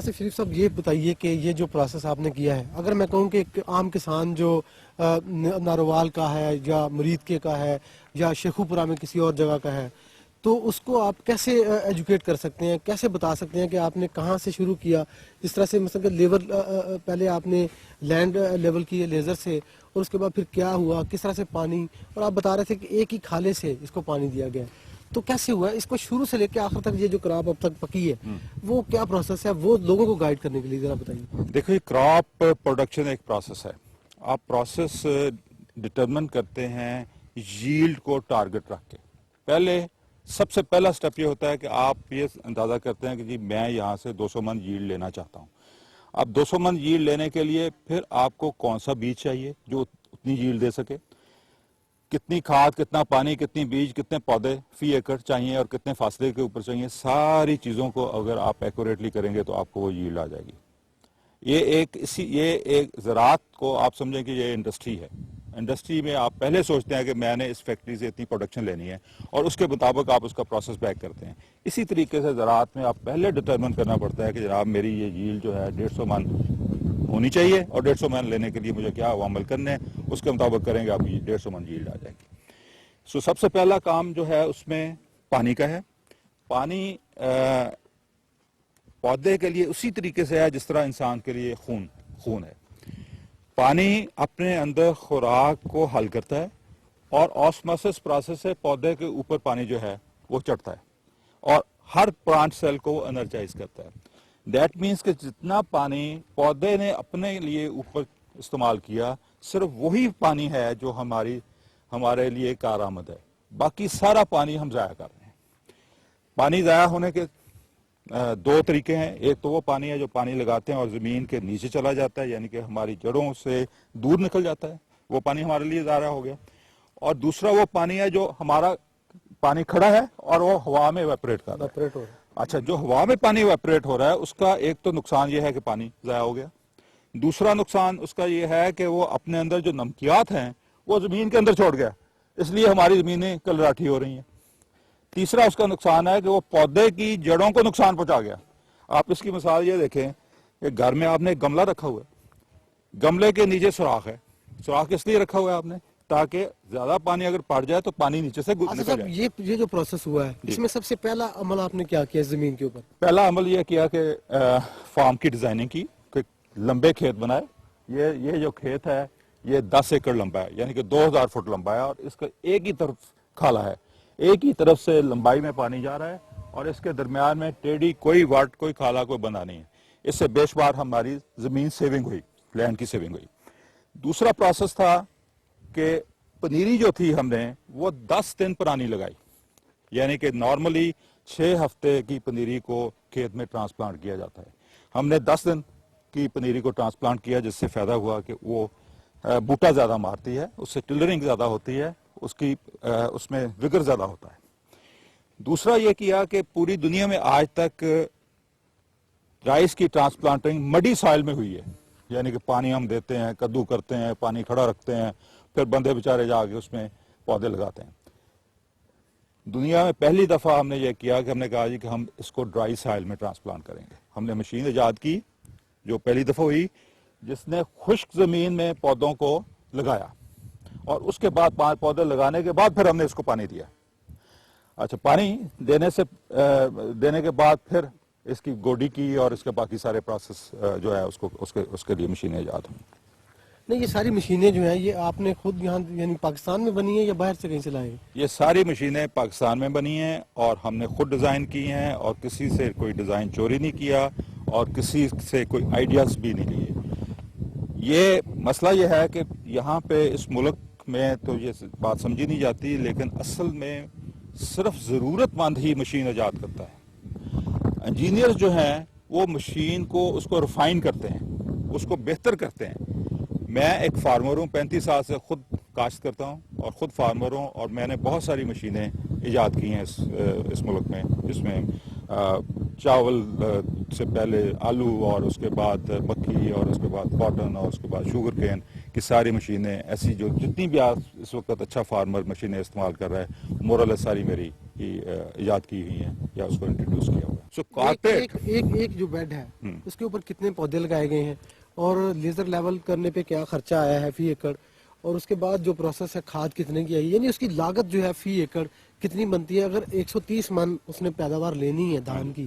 آصف شریف صاحب یہ بتائیے کہ یہ جو پروسیس آپ نے کیا ہے، اگر میں کہوں کہ ایک عام کسان جو ناروال کا ہے یا مرید کے کا ہے یا شیخو پورہ میں کسی اور جگہ کا ہے، تو اس کو آپ کیسے ایجوکیٹ کر سکتے ہیں، کیسے بتا سکتے ہیں کہ آپ نے کہاں سے شروع کیا؟ جس طرح سے مثلا کہ لیول پہلے آپ نے لینڈ لیول کی لیزر سے، اور اس کے بعد پھر کیا ہوا، کس طرح سے پانی، اور آپ بتا رہے تھے کہ ایک ہی کھالے سے اس کو پانی دیا گیا، تو کیسے ہوا اس کو شروع سے لے کے آخر تک یہ جو کراپ اب تک پکی ہے وہ کیا پروسیس ہے، وہ لوگوں کو گائیڈ کرنے کے لیے ذرا بتائیے۔ دیکھو، یہ کراپ پروڈکشن ایک پروسیس ہے۔ آپ پروسیس ڈٹرمن کرتے ہیں ییلڈ کو ٹارگٹ رکھ کے۔ سب سے پہلا سٹیپ یہ ہوتا ہے کہ آپ یہ اندازہ کرتے ہیں کہ جی میں یہاں سے 200 من ییلڈ لینا چاہتا ہوں۔ اب 200 من ییلڈ لینے کے لیے پھر آپ کو کون سا بیج چاہیے جو اتنی ییلڈ دے سکے، کتنی کھاد، کتنا پانی، کتنی بیج، کتنے پودے فی ایکڑ چاہیے اور کتنے فاصلے کے اوپر چاہیے، ساری چیزوں کو اگر آپ ایکوریٹلی کریں گے تو آپ کو وہ ییلڈ آ جائے گی۔ یہ ایک زراعت کو آپ سمجھیں کہ یہ انڈسٹری ہے۔ انڈسٹری میں آپ پہلے سوچتے ہیں کہ میں نے اس فیکٹری سے اتنی پروڈکشن لینی ہے اور اس کے مطابق آپ اس کا پروسیس بیک کرتے ہیں۔ اسی طریقے سے زراعت میں آپ پہلے ڈٹرمن کرنا پڑتا ہے کہ جناب میری یہ ییلڈ جو ہے 150 من ہونی چاہیے، اور 150 من لینے کے لیے مجھے کیا عمل کرنے ہیں، اس کے مطابق کریں گے، آپ 150 من ییلڈ آ جائے گی۔ سب سے پہلا کام جو ہے اس میں پانی کا ہے۔ پانی پودے کے لیے اسی طریقے سے ہے جس طرح انسان کے لیے خون ہے۔ پانی اپنے اندر خوراک کو حل کرتا ہے، اور آسموسس پروسیس سے پودے کے اوپر پانی جو ہے وہ چڑھتا ہے اور ہر پلانٹ سیل کو انرجائز کرتا ہے۔ دیٹ مینس کہ جتنا پانی پودے نے اپنے لیے اوپر استعمال کیا، صرف وہی پانی ہے جو ہمارے لیے کارآمد ہے، باقی سارا پانی ہم ضائع کر رہے ہیں۔ پانی ضائع ہونے کے دو طریقے ہیں۔ ایک تو وہ پانی ہے جو پانی لگاتے ہیں اور زمین کے نیچے چلا جاتا ہے، یعنی کہ ہماری جڑوں سے دور نکل جاتا ہے، وہ پانی ہمارے لیے ضائع ہو گیا۔ اور دوسرا وہ پانی ہے جو ہمارا پانی کھڑا ہے اور وہ ہوا میں ایویپوریٹ کر رہا ہے۔ اچھا، جو ہوا میں پانی ایویپوریٹ ہو رہا ہے اس کا ایک تو نقصان یہ ہے کہ پانی ضائع ہو گیا، دوسرا نقصان اس کا یہ ہے کہ وہ اپنے اندر جو نمکیات ہیں وہ زمین کے اندر چھوڑ گیا، اس لیے ہماری زمینیں کلراٹھی ہو رہی ہیں۔ تیسرا اس کا نقصان ہے کہ وہ پودے کی جڑوں کو نقصان پہنچا گیا۔ آپ اس کی مثال یہ دیکھیں کہ گھر میں آپ نے ایک گملہ رکھا ہوا ہے، گملے کے نیچے سوراخ ہے۔ سوراخ اس لیے رکھا ہوا ہے آپ نے تاکہ زیادہ پانی اگر پڑ جائے تو پانی نیچے سے نکل جائے۔ یہ جو پروسیس ہوا ہے اس میں سب سے پہلا عمل آپ نے کیا کیا زمین کے اوپر؟ پہلا عمل یہ کیا کہ فارم کی ڈیزائننگ کی، کہ لمبے کھیت بنائے۔ یہ جو کھیت ہے یہ 10 ایکڑ لمبا ہے، یعنی کہ 2000 فٹ لمبا ہے، اور اس کا ایک ہی طرف کھالا ہے، ایک ہی طرف سے لمبائی میں پانی جا رہا ہے، اور اس کے درمیان میں ٹیڑھی کوئی واٹ، کوئی کھالا، کوئی بندہ نہیں ہے۔ اس سے بے شمار ہماری زمین سیونگ ہوئی، لینڈ کی سیونگ ہوئی۔ دوسرا پروسیس تھا کہ پنیری جو تھی ہم نے وہ 10 دن پرانی لگائی، یعنی کہ نارملی 6 ہفتے کی پنیری کو کھیت میں ٹرانسپلانٹ کیا جاتا ہے، ہم نے 10 دن کی پنیری کو ٹرانسپلانٹ کیا، جس سے فائدہ ہوا کہ وہ بوٹا زیادہ مارتی ہے، اس سے ٹلرنگ زیادہ ہوتی ہے، اس میں وگر زیادہ ہوتا ہے۔ دوسرا یہ کیا کہ پوری دنیا میں آج تک رائس کی ٹرانسپلانٹنگ مڈی سائل میں ہوئی ہے، یعنی کہ پانی ہم دیتے ہیں، کدو کرتے ہیں، پانی کھڑا رکھتے ہیں، پھر بندے بیچارے جا کے اس میں پودے لگاتے ہیں۔ دنیا میں پہلی دفعہ ہم نے یہ کیا کہ ہم نے کہا جی کہ ہم اس کو ڈرائی سائل میں ٹرانسپلانٹ کریں گے۔ ہم نے مشین ایجاد کی جو پہلی دفعہ ہوئی، جس نے خشک زمین میں پودوں کو لگایا، اور اس کے بعد 5 پودے لگانے کے بعد پھر ہم نے اس کو پانی دیا۔ اچھا، پانی دینے کے بعد پھر اس کی گوڈی کی اور اس کے باقی سارے پروسیس جو ہے اس کے لیے مشینیں ایجاد ہوئی۔ نہیں، یہ ساری مشینیں جو ہیں یہ آپ نے خود یہاں یعنی پاکستان میں بنی ہیں یا باہر سے کہیں سے لائے ہیں؟ یہ ساری مشینیں پاکستان میں بنی ہیں اور ہم نے خود ڈیزائن کی ہیں، اور کسی سے کوئی ڈیزائن چوری نہیں کیا اور کسی سے کوئی آئیڈیاز بھی نہیں لیے۔ یہ مسئلہ یہ ہے کہ یہاں پہ اس ملک میں تو یہ بات سمجھی نہیں جاتی، لیکن اصل میں صرف ضرورت مند ہی مشین ایجاد کرتا ہے۔ انجینئرز جو ہیں وہ مشین کو اس کو ریفائن کرتے ہیں، اس کو بہتر کرتے ہیں۔ میں ایک فارمر ہوں، 35 سال سے خود کاشت کرتا ہوں اور خود فارمر ہوں، اور میں نے بہت ساری مشینیں ایجاد کی ہیں اس ملک میں، جس میں چاول سے پہلے آلو، اور اس کے بعد مکھی، اور اس کے بعد کاٹن، اور اس کے بعد شوگر کین، کہ ساری مشینیں ایسی جو جتنی بھی آج اس وقت اچھا فارمر مشینیں استعمال کر رہا ہے مورل ساری میری ایجاد کی ہوئی ہیں یا اس کو انٹروڈیوس کیا ہوا ہے. سو کارپیٹ ایک جو بیڈ ہے اس کے اوپر کتنے پودے لگائے گئے ہیں اور لیزر لیول کرنے پہ کیا خرچہ آیا ہے فی ایکڑ, اور اس کے بعد جو پروسیس ہے کھاد کتنے کی آئی, یعنی اس کی لاگت جو ہے فی ایکڑ کتنی بنتی ہے؟ اگر 130 من اس نے پیداوار لینی ہے دھان کی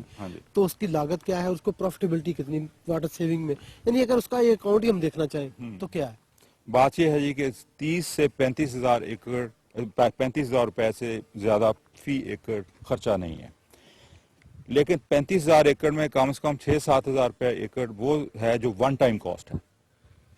تو اس کی لاگت کیا ہے, اس کو پروفٹیبلٹی کتنی واٹر سیونگ میں, یعنی اگر اس کا یہ اکاؤنٹ ہی ہم دیکھنا چاہیں تو کیا ہے؟ بات یہ ہے جی کہ 30 سے 35,000 ایکڑ 35,000 روپے سے زیادہ فی ایکڑ خرچہ نہیں ہے, لیکن 35,000 ایکڑ میں کم سے کم 6-7,000 روپے ایکڑ وہ ہے جو ون ٹائم کاسٹ ہے,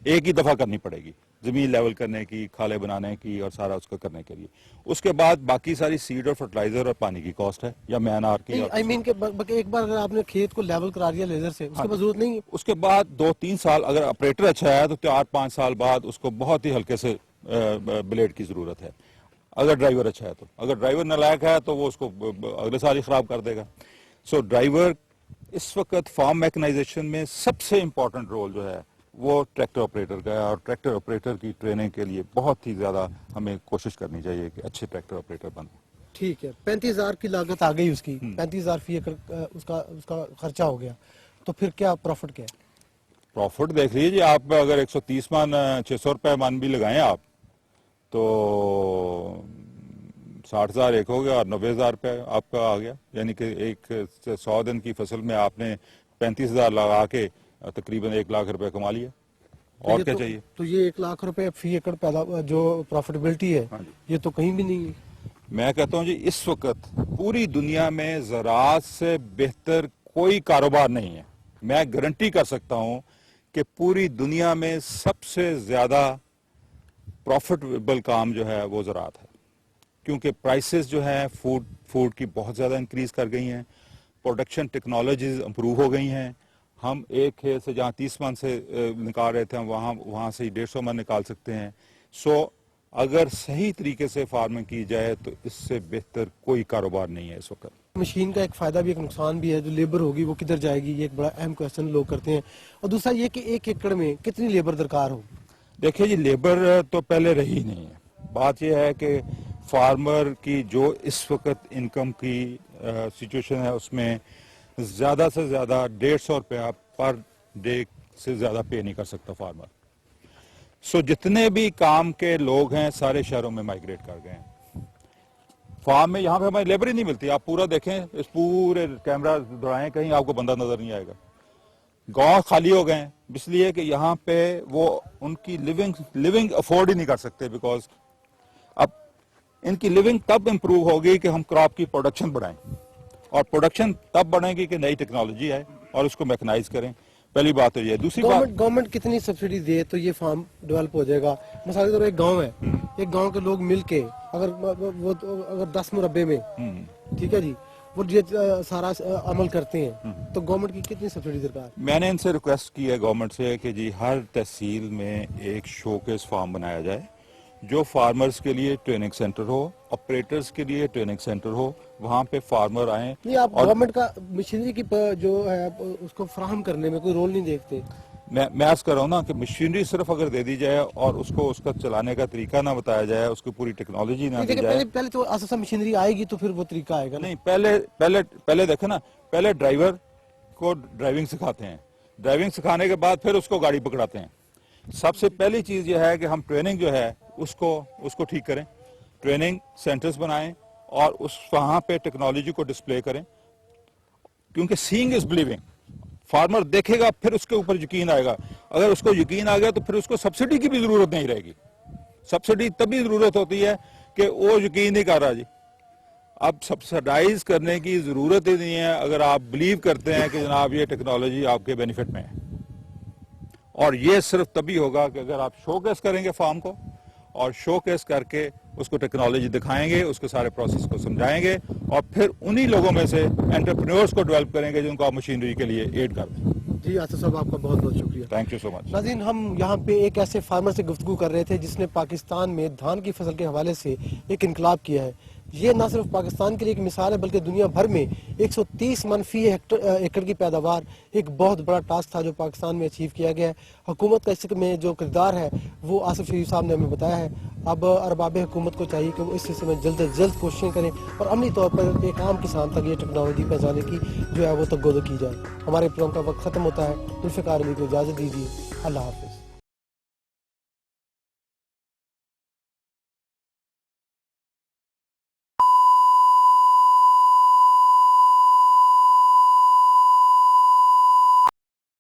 ایک ہی دفعہ کرنی پڑے گی, زمین لیول کرنے کی, کھالے بنانے کی اور سارا اس کو کرنے کے لیے. اس کے بعد باقی ساری سیڈ اور فرٹیلائزر اور پانی کی کاسٹ ہے یا مین آر کی. آئی مین کہ ایک بار اگر آپ نے کھیت کو لیول کرا دیا لیزر سے اس کے بعد ضرورت نہیں ہے. اس کے بعد 2-3 سال اگر آپریٹر اچھا ہے تو 4-5 سال بعد اس کو بہت ہی ہلکے سے بلیڈ کی ضرورت ہے, اگر ڈرائیور اچھا ہے تو. اگر ڈرائیور نالائق ہے تو وہ اس کو اگلے سال ہی خراب کر دے گا. سو ڈرائیور اس وقت فارم میکنائزیشن میں سب سے امپورٹنٹ رول جو ہے وہ ٹریکٹر آپریٹر کا ہے, اور ٹریکٹر آپریٹر کی ٹریننگ کے لیے بہت ہی زیادہ ہمیں کوشش کرنی چاہیے کہ اچھے ٹریکٹر آپریٹر بنیں. ٹھیک ہے, 35,000 کی لاگت آ گئی اس کی, 35,000 فی ایکڑ اس کا خرچہ ہو گیا, تو پھر کیا پروفٹ کیا ہے؟ پروفٹ دیکھ لیجیے آپ, اگر 130 من 600 روپے من بھی لگائیں آپ تو 60,000 ایک ہو گیا اور 90,000 روپے آپ کا آ گیا, یعنی کہ ایک 100 دن کی فصل میں آپ نے 35,000 لگا کے تقریباً 1 لاکھ روپے کما لیا. اور کیا چاہیے؟ تو یہ 1 لاکھ روپے فی ایکڑ پیدا جو پروفٹیبلٹی ہے یہ تو کہیں بھی نہیں ہے. میں کہتا ہوں جی اس وقت پوری دنیا میں زراعت سے بہتر کوئی کاروبار نہیں ہے. میں گارنٹی کر سکتا ہوں کہ پوری دنیا میں سب سے زیادہ پروفٹیبل کام جو ہے وہ زراعت ہے, کیونکہ پرائسز جو ہیں فوڈ کی بہت زیادہ انکریز کر گئی ہیں, پروڈکشن ٹیکنالوجیز امپروو ہو گئی ہیں. ہم ایک کھیت سے جہاں 30 من سے نکال رہے تھے ہم وہاں سے 150 من نکال سکتے ہیں. سو اگر صحیح طریقے سے فارمنگ کی جائے تو اس سے بہتر کوئی کاروبار نہیں ہے اس وقت. مشین کا ایک فائدہ بھی ایک نقصان بھی ہے, جو لیبر ہوگی وہ کدھر جائے گی, یہ ایک بڑا اہم کویشچن لوگ کرتے ہیں. اور دوسرا یہ کہ 1 ایکڑ میں کتنی لیبر درکار ہو؟ دیکھیے جی لیبر تو پہلے رہی نہیں ہے. بات یہ ہے کہ فارمر کی جو اس وقت انکم کی سچویشن ہے اس میں زیادہ سے زیادہ 150 روپیہ پر ڈے سے زیادہ پے نہیں کر سکتا فارمر. سو جتنے بھی کام کے لوگ ہیں سارے شہروں میں مائگریٹ کر گئے ہیں. فارم میں یہاں پہ ہماری لیبر ہی نہیں ملتی. آپ پورا دیکھیں, اس پورے کیمرہ دوڑائیں, کہیں آپ کو بندہ نظر نہیں آئے گا. گاؤں خالی ہو گئے ہیں اس لیے کہ یہاں پہ وہ ان کی لیونگ افورڈ ہی نہیں کر سکتے, بیکاز اب ان کی لیونگ تب امپروو ہوگی کہ ہم کراپ کی پروڈکشن بڑھائیں, اور پروڈکشن تب بڑھے گی کہ نئی ٹیکنالوجی آئے اور اس کو میکنائز کریں. پہلی بات تو یہ. دوسری بات, گورنمنٹ کتنی سبسڈی دے تو یہ فارم ڈیولپ ہو جائے گا؟ مثال کے طور پر ایک گاؤں ہے, ایک گاؤں کے لوگ مل کے اگر 10 مربے میں, ٹھیک ہے جی, وہ سارا عمل کرتے ہیں تو گورنمنٹ کی کتنی سبسڈی درکار؟ میں نے ان سے ریکویسٹ کی ہے گورنمنٹ سے کہ جی ہر تحصیل میں ایک شو کیس فارم بنایا جائے, جو فارمرز کے لیے ٹریننگ سینٹر ہو, آپریٹرز کے لیے ٹریننگ سینٹر ہو, وہاں پہ فارمر آئیں. نہیں, آپ گورنمنٹ کا مشینری کی جو ہے اس کو فراہم کرنے میں کوئی رول نہیں دیکھتے؟ میں عرض کر رہا ہوں نا کہ مشینری صرف اگر دے دی جائے اور اس کو اس کا چلانے کا طریقہ نہ بتایا جائے, اس کی پوری ٹیکنالوجی نہ دی جائے. پہلے تو اساسا مشینری آئے گی تو پھر وہ طریقہ آئے گا. نہیں, پہلے دیکھیں نا, پہلے ڈرائیور کو ڈرائیونگ سکھاتے ہیں, ڈرائیونگ سکھانے کے بعد پھر اس کو گاڑی پکڑاتے ہیں. سب سے پہلی چیز یہ ہے کہ ہم ٹریننگ جو ہے اس کو ٹھیک کریں, ٹریننگ سینٹرز بنائیں اور وہاں پہ ٹیکنالوجی کو ڈسپلے کریں, کیونکہ سینگ از بلیونگ. فارمر دیکھے گا پھر اس کے اوپر یقین آئے گا. اگر اس کو یقین آ گیا تو پھر اس کو سبسڈی کی بھی ضرورت نہیں رہے گی. سبسڈی تبھی ضرورت ہوتی ہے کہ وہ یقین نہیں کر رہا جی. اب سبسڈائز کرنے کی ضرورت ہی نہیں ہے اگر آپ بلیو کرتے ہیں کہ جناب یہ ٹیکنالوجی آپ کے بینیفٹ میں ہے. اور یہ صرف تبھی ہوگا کہ اگر آپ شو کیس کریں گے فارم کو, اور شو کیس کر کے اس کو ٹیکنالوجی دکھائیں گے, اس کے سارے پروسیس کو سمجھائیں گے, اور پھر انہی لوگوں میں سے انٹرپرینورز کو ڈیولپ کریں گے جن کو آپ مشینری کے لیے ایڈ کر دیں. جی آصف صاحب, آپ کا بہت بہت شکریہ. تھینک یو سو مچ. ناظرین, ہم یہاں پہ ایک ایسے فارمر سے گفتگو کر رہے تھے جس نے پاکستان میں دھان کی فصل کے حوالے سے ایک انقلاب کیا ہے, یہ نہ صرف پاکستان کے لیے ایک مثال ہے بلکہ دنیا بھر میں 130 من فی ایکڑ کی پیداوار ایک بہت بڑا ٹاسک تھا جو پاکستان میں اچیو کیا گیا ہے. حکومت کا اس میں جو کردار ہے وہ آصف شریف صاحب نے ہمیں بتایا ہے. اب ارباب حکومت کو چاہیے کہ وہ اس سلسلے میں جلد از جلد کوششیں کریں اور عملی طور پر ایک عام کسان تک یہ ٹیکنالوجی پہنچانے کی جو ہے وہ تگودو کی جائے. ہمارے پروگرام کا وقت ختم ہوتا ہے. ذوالفقار علی کو اجازت دیجیے. اللہ حافظ.